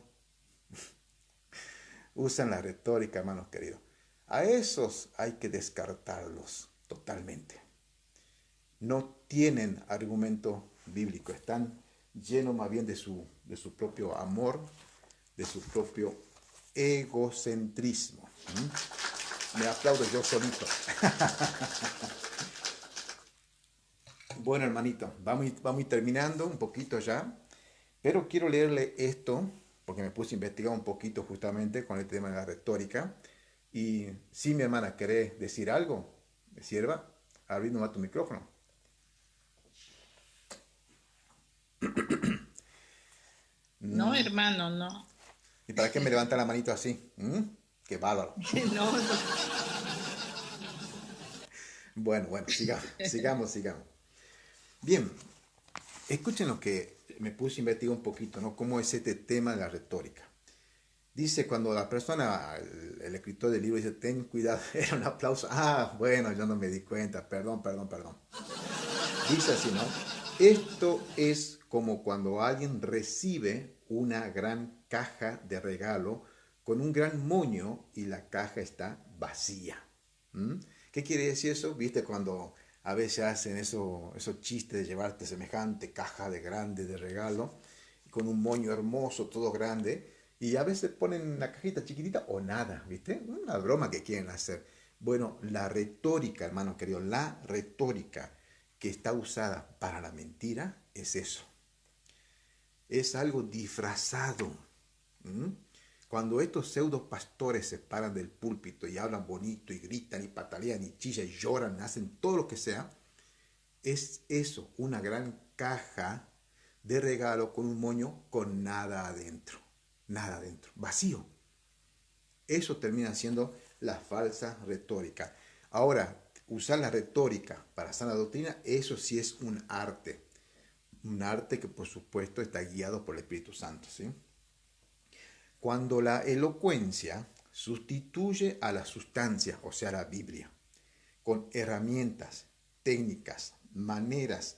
Usan la retórica, hermanos queridos. A esos hay que descartarlos totalmente. No tienen argumento bíblico, están llenos más bien de su propio amor, de su propio egocentrismo. Me aplaudo yo solito. Bueno, hermanito, vamos a ir terminando un poquito ya, pero quiero leerle esto, porque me puse a investigar un poquito justamente con el tema de la retórica. Y si mi hermana quiere decir algo, me sirva, abriendo más tu micrófono. No, hermano, no. ¿Y para qué me levanta la manito así? Qué bárbaro. No, no. Bueno, sigamos. Bien, escuchen lo que me puse a investigar un poquito, ¿no? Cómo es este tema de la retórica. Dice cuando la persona, el escritor del libro dice, ten cuidado, era un aplauso. Ah, bueno, yo no me di cuenta, perdón, perdón, perdón. Dice así, ¿no? Esto es como cuando alguien recibe una gran caja de regalo con un gran moño y la caja está vacía. ¿Mm? ¿Qué quiere decir eso? ¿Viste cuando a veces hacen esos chistes de llevarte semejante caja de grande de regalo con un moño hermoso, todo grande, y a veces ponen la cajita chiquitita o nada, ¿viste? Una broma que quieren hacer. Bueno, la retórica, hermano querido, la retórica que está usada para la mentira es eso. Es algo disfrazado. ¿Mm? Cuando estos pseudo pastores se paran del púlpito y hablan bonito y gritan y patalean y chillan y lloran, hacen todo lo que sea, es eso, una gran caja de regalo con un moño con nada adentro. Nada adentro, vacío. Eso termina siendo la falsa retórica. Ahora, usar la retórica para sana doctrina, eso sí es un arte. Un arte que por supuesto está guiado por el Espíritu Santo, ¿sí? Cuando la elocuencia sustituye a la sustancia, o sea, la Biblia, con herramientas, técnicas, maneras,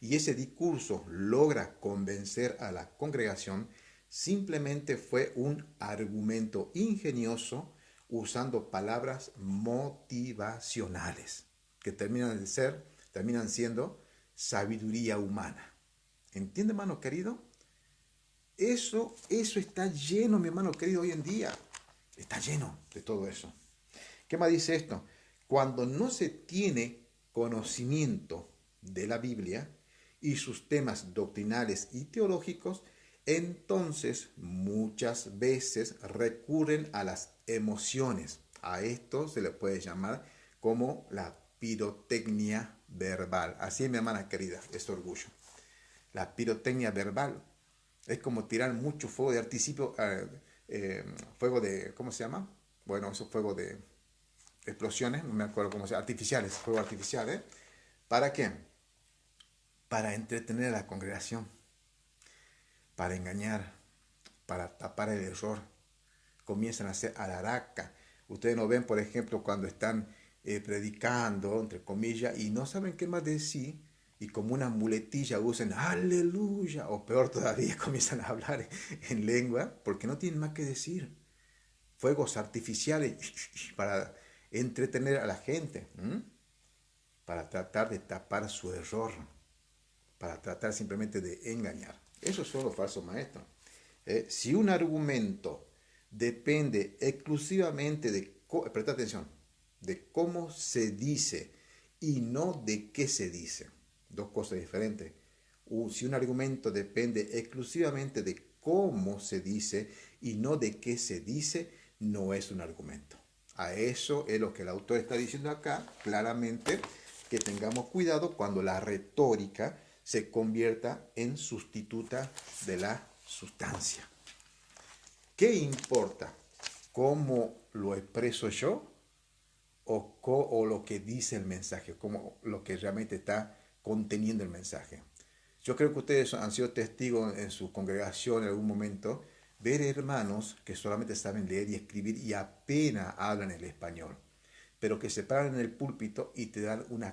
y ese discurso logra convencer a la congregación, simplemente fue un argumento ingenioso usando palabras motivacionales, que terminan siendo sabiduría humana. ¿Entiende, hermano querido? Eso está lleno, mi hermano querido, hoy en día. Está lleno de todo eso. ¿Qué más dice esto? Cuando no se tiene conocimiento de la Biblia y sus temas doctrinales y teológicos, entonces muchas veces recurren a las emociones. A esto se le puede llamar como la pirotecnia verbal. Así es, mi hermana querida, es orgullo. La pirotecnia verbal es como tirar mucho fuego de artificio, fuego de, ¿cómo se llama? Bueno, esos fuegos de explosiones, no me acuerdo cómo se llama, artificiales, fuegos artificiales. ¿Para qué? Para entretener a la congregación, para engañar, para tapar el error. Comienzan a hacer alaraca. Ustedes no ven, por ejemplo, cuando están predicando, entre comillas, y no saben qué más decir, y como una muletilla usan aleluya, o peor todavía, comienzan a hablar en lengua, porque no tienen más que decir. Fuegos artificiales para entretener a la gente, para tratar de tapar su error, para tratar simplemente de engañar. Eso son los falsos maestros. Si un argumento depende exclusivamente presta atención, de cómo se dice y no de qué se dice, dos cosas diferentes. Si un argumento depende exclusivamente de cómo se dice y no de qué se dice, no es un argumento. A eso es lo que el autor está diciendo acá, claramente, que tengamos cuidado cuando la retórica se convierta en sustituta de la sustancia. ¿Qué importa? ¿Cómo lo expreso yo? O lo que dice el mensaje, como lo que realmente está conteniendo el mensaje. Yo creo que ustedes han sido testigos en su congregación en algún momento, ver hermanos que solamente saben leer y escribir y apenas hablan el español, pero que se paran en el púlpito y te dan un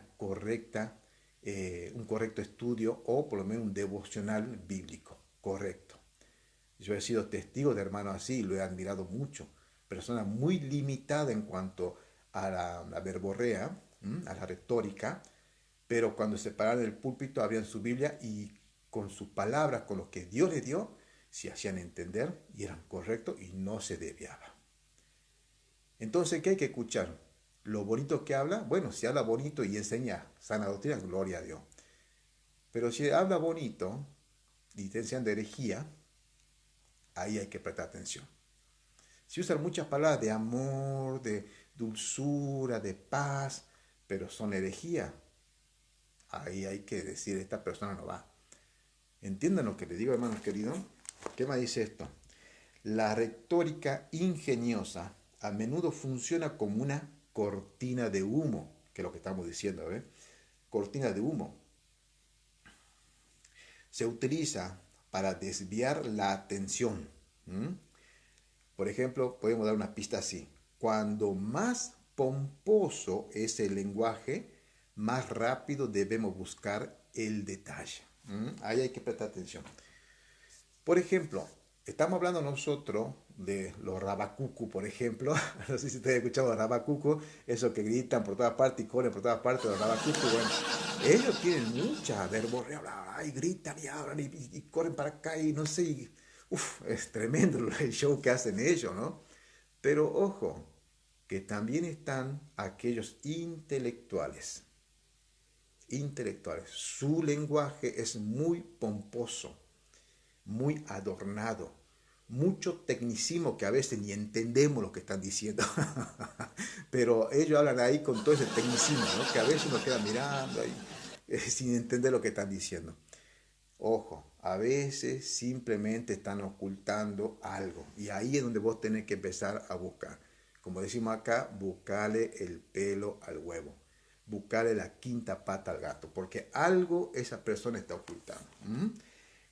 correcto estudio o por lo menos un devocional bíblico, correcto. Yo he sido testigo de hermanos así y lo he admirado mucho. Personas muy limitadas en cuanto a la verborrea, a la retórica, pero cuando se paraban del púlpito abrían su Biblia y con sus palabras, con lo que Dios les dio, se hacían entender y eran correctos y no se desviaban. Entonces, ¿qué hay que escuchar? Lo bonito que habla, bueno, si habla bonito y enseña sana doctrina, gloria a Dios. Pero si habla bonito y te enseñan de herejía, ahí hay que prestar atención. Si usan muchas palabras de amor, de dulzura, de paz, pero son herejía, ahí hay que decir, esta persona no va. ¿Entienden lo que les digo, hermanos queridos? ¿Qué más dice esto? La retórica ingeniosa a menudo funciona como una cortina de humo, que es lo que estamos diciendo, ¿ves? Cortina de humo. Se utiliza para desviar la atención. Por ejemplo, podemos dar una pista así. Cuando más pomposo es el lenguaje, más rápido debemos buscar el detalle. Ahí hay que prestar atención. Por ejemplo, estamos hablando nosotros de los rabacucu, por ejemplo. No sé si ustedes han escuchado los rabacucu, esos que gritan por todas partes y corren por todas partes, los rabacucu. Bueno, ellos tienen mucha verborrea, y gritan y hablan y corren para acá y no sé. Es tremendo el show que hacen ellos, ¿no? Pero ojo, que también están aquellos intelectuales. Intelectuales. Su lenguaje es muy pomposo, muy adornado, mucho tecnicismo que a veces ni entendemos lo que están diciendo. Pero ellos hablan ahí con todo ese tecnicismo, ¿no? Que a veces uno queda mirando ahí, sin entender lo que están diciendo. Ojo, a veces simplemente están ocultando algo y ahí es donde vos tenés que empezar a buscar. Como decimos acá, buscarle el pelo al huevo, buscarle la quinta pata al gato, porque algo esa persona está ocultando.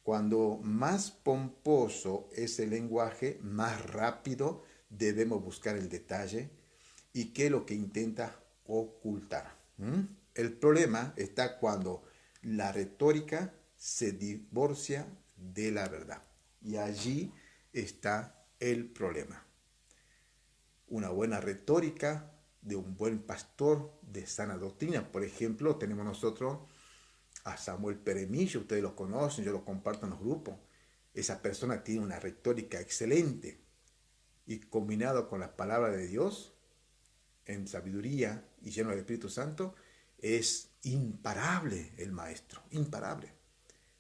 Cuando más pomposo es el lenguaje, más rápido debemos buscar el detalle y qué es lo que intenta ocultar. El problema está cuando la retórica se divorcia de la verdad. Y allí está el problema. Una buena retórica de un buen pastor de sana doctrina. Por ejemplo, tenemos nosotros a Samuel Peremillo, ustedes lo conocen, yo lo comparto en los grupos. Esa persona tiene una retórica excelente y combinado con las palabras de Dios, en sabiduría y lleno del Espíritu Santo, es imparable el maestro, imparable.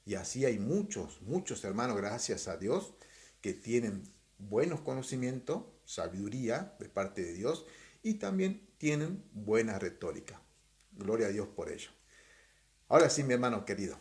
Y así hay muchos, muchos hermanos, gracias a Dios, que tienen buenos conocimientos, sabiduría de parte de Dios y también tienen buena retórica. Gloria a Dios por ello. Ahora sí, mi hermano querido,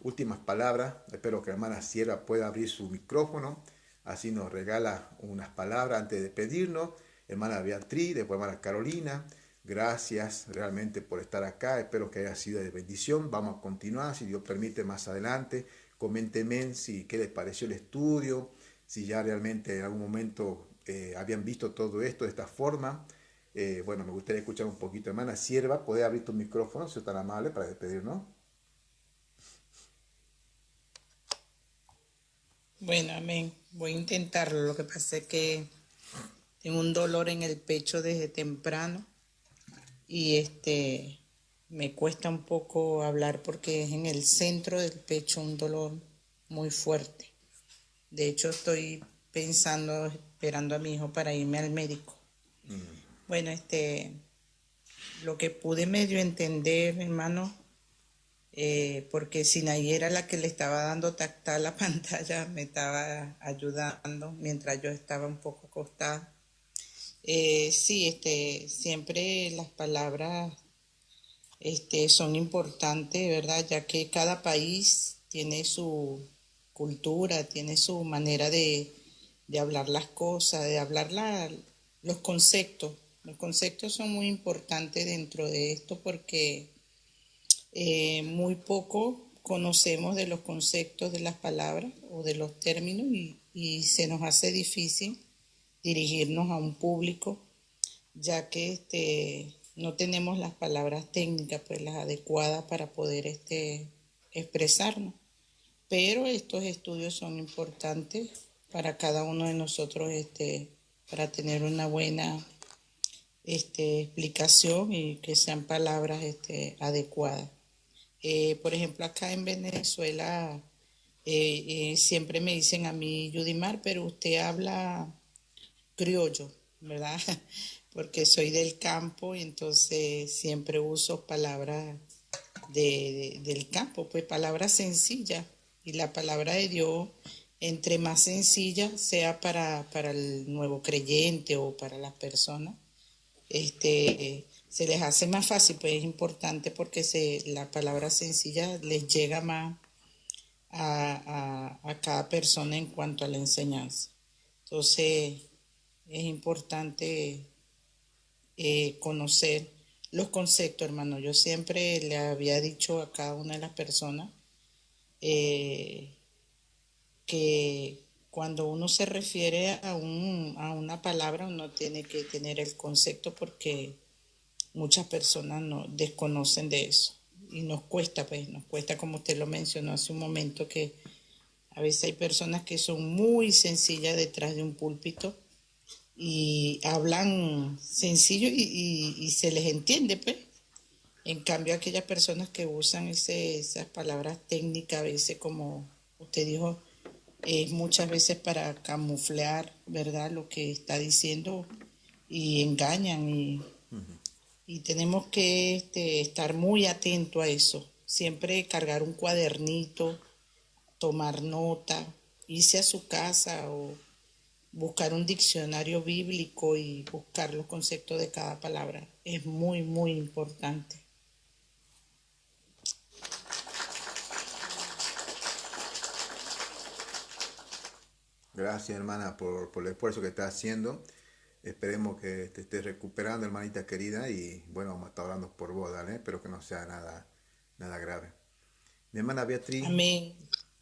últimas palabras. Espero que la hermana Sierra pueda abrir su micrófono. Así nos regala unas palabras antes de pedirnos. Hermana Beatriz, después hermana Carolina. Gracias realmente por estar acá. Espero que haya sido de bendición. Vamos a continuar, si Dios permite, más adelante. Coméntenme si qué les pareció el estudio, si ya realmente en algún momento habían visto todo esto de esta forma. Bueno, me gustaría escuchar un poquito. Hermana Sierva, ¿podés abrir tu micrófono, si es tan amable, para despedirnos? Bueno, amén. Voy a intentarlo. Lo que pasa es que tengo un dolor en el pecho desde temprano y me cuesta un poco hablar porque es en el centro del pecho un dolor muy fuerte. De hecho, estoy pensando, esperando a mi hijo para irme al médico. Bueno, lo que pude medio entender, hermano, porque Sinaí era la que le estaba dando tacta a la pantalla, me estaba ayudando mientras yo estaba un poco acostada. Sí, siempre las palabras son importantes, ¿verdad? Ya que cada país tiene su cultura, tiene su manera de hablar las cosas, de hablar los conceptos. Los conceptos son muy importantes dentro de esto porque muy poco conocemos de los conceptos de las palabras o de los términos y se nos hace difícil dirigirnos a un público ya que no tenemos las palabras técnicas, pues las adecuadas para poder expresarnos. Pero estos estudios son importantes para cada uno de nosotros, para tener una buena explicación y que sean palabras adecuadas. Por ejemplo, acá en Venezuela siempre me dicen a mí, Yudimar, pero usted habla criollo, ¿verdad? Porque soy del campo y entonces siempre uso palabras del campo, pues palabras sencillas. Y la palabra de Dios, entre más sencilla sea para el nuevo creyente o para las personas, se les hace más fácil, pues es importante porque la palabra sencilla les llega más a cada persona en cuanto a la enseñanza. Entonces, es importante conocer los conceptos, hermano. Yo siempre le había dicho a cada una de las personas que cuando uno se refiere a una palabra, uno tiene que tener el concepto porque muchas personas no desconocen de eso. Y nos cuesta, pues, nos cuesta, como usted lo mencionó hace un momento, que a veces hay personas que son muy sencillas detrás de un púlpito y hablan sencillo y se les entiende, pues. En cambio, aquellas personas que usan esas palabras técnicas, a veces, como usted dijo, es muchas veces para camuflar, ¿verdad?, lo que está diciendo y engañan y tenemos que estar muy atentos a eso. Siempre cargar un cuadernito, tomar nota, irse a su casa o buscar un diccionario bíblico y buscar los conceptos de cada palabra. Es muy, muy importante. Gracias, hermana, por el esfuerzo que estás haciendo. Esperemos que te estés recuperando, hermanita querida, y bueno, vamos a estar orando por vos, ¿dale? Espero que no sea nada grave. Mi hermana Beatriz, Amén.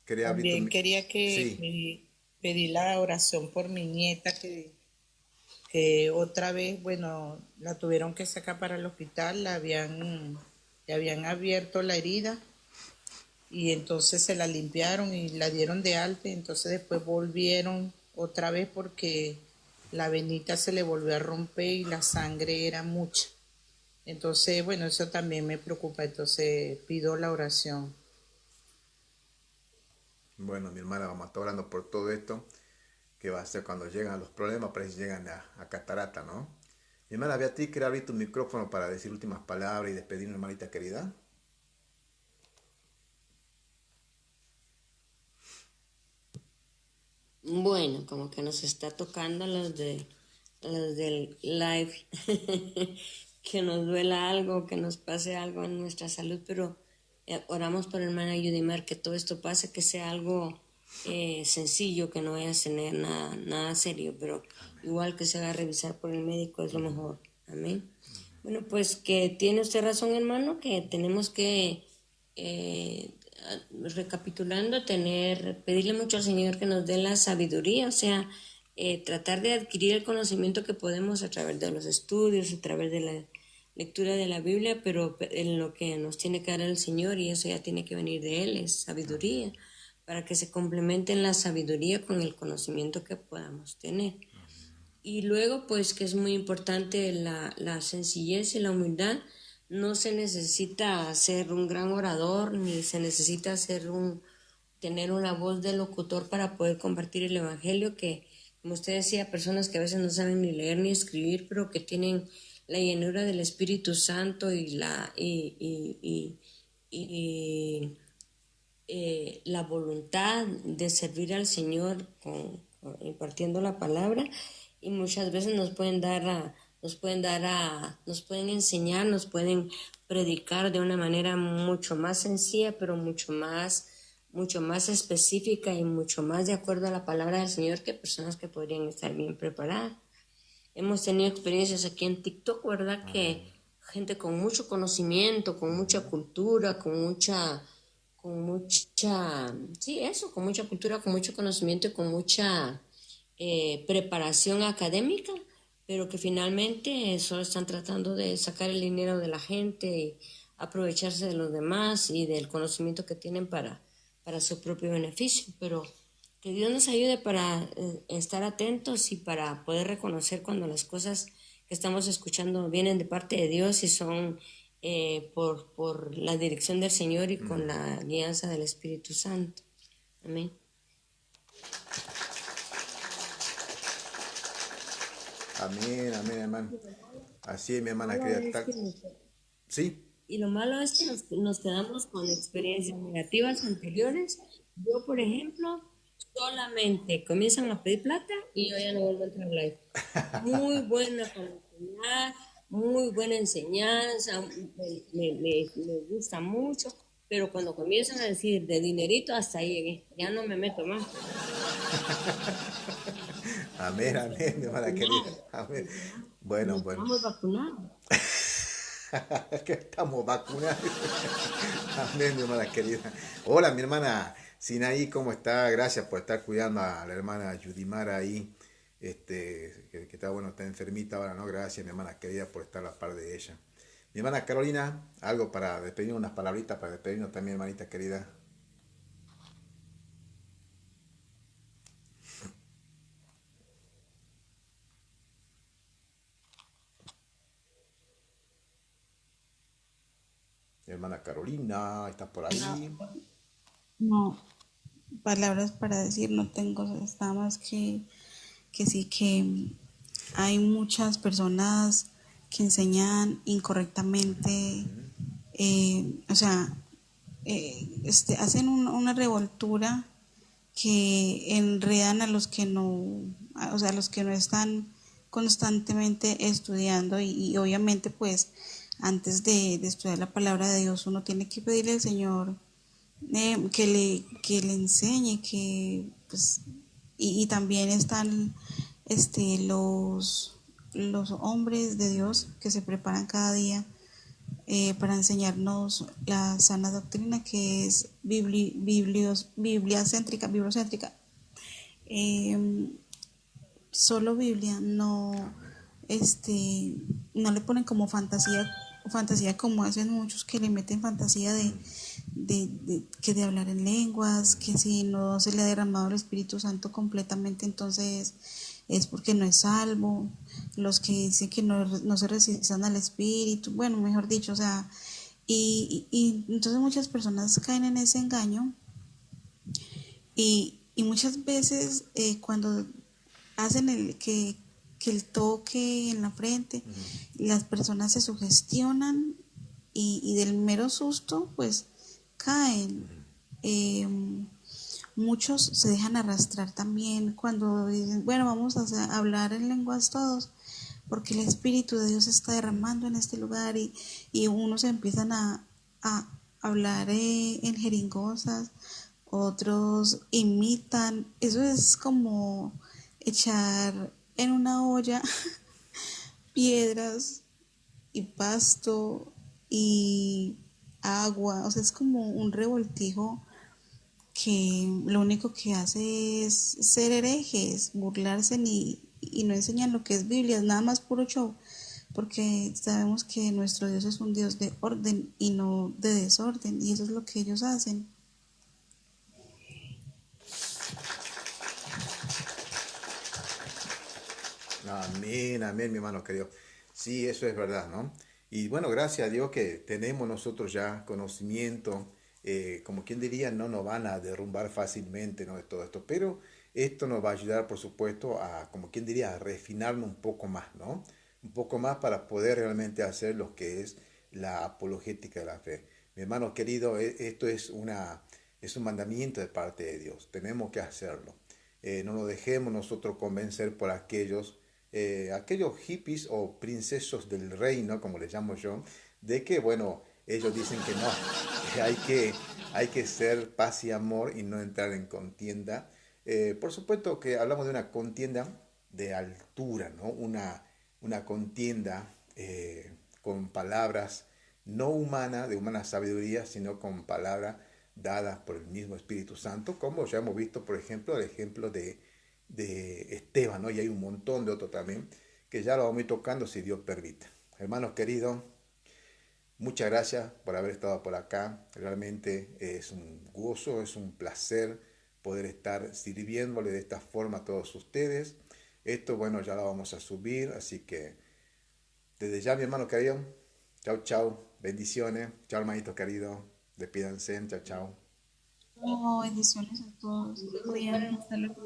quería abrir tu... También quería que Sí, pedí la oración por mi nieta que otra vez, bueno, la tuvieron que sacar para el hospital, le habían abierto la herida y entonces se la limpiaron y la dieron de alta, entonces después volvieron otra vez porque la venita se le volvió a romper y la sangre era mucha. Entonces, bueno, eso también me preocupa, entonces pido la oración. bueno, mi hermana, vamos a estar orando por todo esto, que va a ser cuando llegan los problemas, parece que llegan a catarata, ¿no? Mi hermana Beatriz, quería abrir tu micrófono para decir últimas palabras y despedirnos, hermanita querida. Bueno, como que nos está tocando los del live, que nos duela algo, que nos pase algo en nuestra salud, pero oramos por hermana Yudimar, que todo esto pase, que sea algo sencillo, que no vaya a tener nada serio, pero igual que se haga revisar por el médico es lo mejor. Amén. Bueno, pues que tiene usted razón, hermano, que tenemos que eh, recapitulando, pedirle mucho al Señor que nos dé la sabiduría, o sea, tratar de adquirir el conocimiento que podemos a través de los estudios, a través de la lectura de la Biblia, pero en lo que nos tiene que dar el Señor, y eso ya tiene que venir de Él, es sabiduría, para que se complementen la sabiduría con el conocimiento que podamos tener. Y luego, pues, que es muy importante la sencillez y la humildad. No se necesita ser un gran orador, ni se necesita tener una voz de locutor para poder compartir el evangelio, que, como usted decía, personas que a veces no saben ni leer ni escribir, pero que tienen la llenura del Espíritu Santo y la voluntad de servir al Señor impartiendo la palabra, y muchas veces nos pueden enseñar, nos pueden predicar de una manera mucho más sencilla, pero mucho más específica y mucho más de acuerdo a la palabra del Señor que personas que podrían estar bien preparadas. Hemos tenido experiencias aquí en TikTok, ¿verdad? Que gente con mucho conocimiento, con mucha cultura, con mucha, sí, eso, con mucha cultura, con mucho conocimiento y con mucha preparación académica, pero que finalmente solo están tratando de sacar el dinero de la gente y aprovecharse de los demás y del conocimiento que tienen para su propio beneficio. Pero que Dios nos ayude para estar atentos y para poder reconocer cuando las cosas que estamos escuchando vienen de parte de Dios y son por la dirección del Señor y con la guianza del Espíritu Santo. Amén. Amén, amén, hermano. Así es, mi hermana querida. Sí, Y lo malo es que nos quedamos con experiencias negativas anteriores. Yo, por ejemplo, solamente comienzan a pedir plata y yo ya no vuelvo a entrar live. Muy buena para enseñar, muy buena enseñanza, me gusta mucho, pero cuando comienzan a decir de dinerito, hasta ahí llegué, ya no me meto más. amén, amén, mi hermana querida. Amén. Bueno, bueno. Estamos vacunados. Que estamos vacunados. Amén, mi hermana querida. Hola, mi hermana Sinaí, ¿cómo está? Gracias por estar cuidando a la hermana Yudimara ahí, que está, bueno, está enfermita ahora, ¿no? Gracias, mi hermana querida, por estar a la par de ella. Mi hermana Carolina, algo para despedirnos, unas palabritas para despedirnos también, hermanita querida. Mi hermana Carolina, ¿estás por No, ahí? no, palabras para decir no tengo, está más que sí que hay muchas personas que enseñan incorrectamente, o sea, hacen una revoltura que enredan a los que no, o sea, a los que no están constantemente estudiando y obviamente pues antes de estudiar la palabra de Dios uno tiene que pedirle al Señor que le enseñe, que pues, y también están los hombres de Dios que se preparan cada día para enseñarnos la sana doctrina que es bibliocéntrica. Eh, Solo Biblia, no, no le ponen como fantasía como hacen muchos que le meten fantasía que de hablar en lenguas, que si no se le ha derramado el Espíritu Santo completamente, entonces es porque no es salvo, los que dicen que no se resistan al Espíritu, bueno, mejor dicho, o sea, y entonces muchas personas caen en ese engaño y muchas veces cuando hacen que el toque en la frente, las personas se sugestionan y del mero susto pues caen. Eh, Muchos se dejan arrastrar también cuando dicen, bueno, vamos a hablar en lenguas todos, porque el Espíritu de Dios está derramando en este lugar y unos empiezan a hablar en jeringosas, otros imitan. Eso es como echar en una olla piedras y pasto y agua, o sea, es como un revoltijo que lo único que hace es ser herejes, burlarse y no enseñan lo que es Biblia, es nada más puro show, porque sabemos que nuestro Dios es un Dios de orden y no de desorden, y eso es lo que ellos hacen. Amén, amén, mi hermano querido. Sí, eso es verdad, ¿no? Y bueno, gracias a Dios que tenemos nosotros ya conocimiento, como quien diría, no nos van a derrumbar fácilmente, ¿no? De todo esto, pero esto nos va a ayudar, por supuesto, a, como quien diría, a refinarnos un poco más, ¿no? Un poco más para poder realmente hacer lo que es la apologética de la fe. Mi hermano querido, esto es un mandamiento de parte de Dios, tenemos que hacerlo. No nos dejemos nosotros convencer por aquellos hippies o princesos del reino, como les llamo yo, de que, bueno, ellos dicen que no, que hay que ser paz y amor y no entrar en contienda. Por supuesto que hablamos de una contienda de altura, ¿no? Una contienda con palabras no humanas, de humana sabiduría, sino con palabras dadas por el mismo Espíritu Santo, como ya hemos visto, por ejemplo, el ejemplo de Esteban, ¿no? Y hay un montón de otros también, que ya lo vamos a ir tocando si Dios permite. Hermanos queridos, muchas gracias por haber estado por acá. Realmente es un gozo, es un placer poder estar sirviéndole de esta forma a todos ustedes. Esto, bueno, ya lo vamos a subir, así que desde ya, mi hermano querido, chao, chao, bendiciones, chao, hermanito querido, despídanse, chao, chao. Oh, bendiciones a todos. Cuídense. Hasta luego.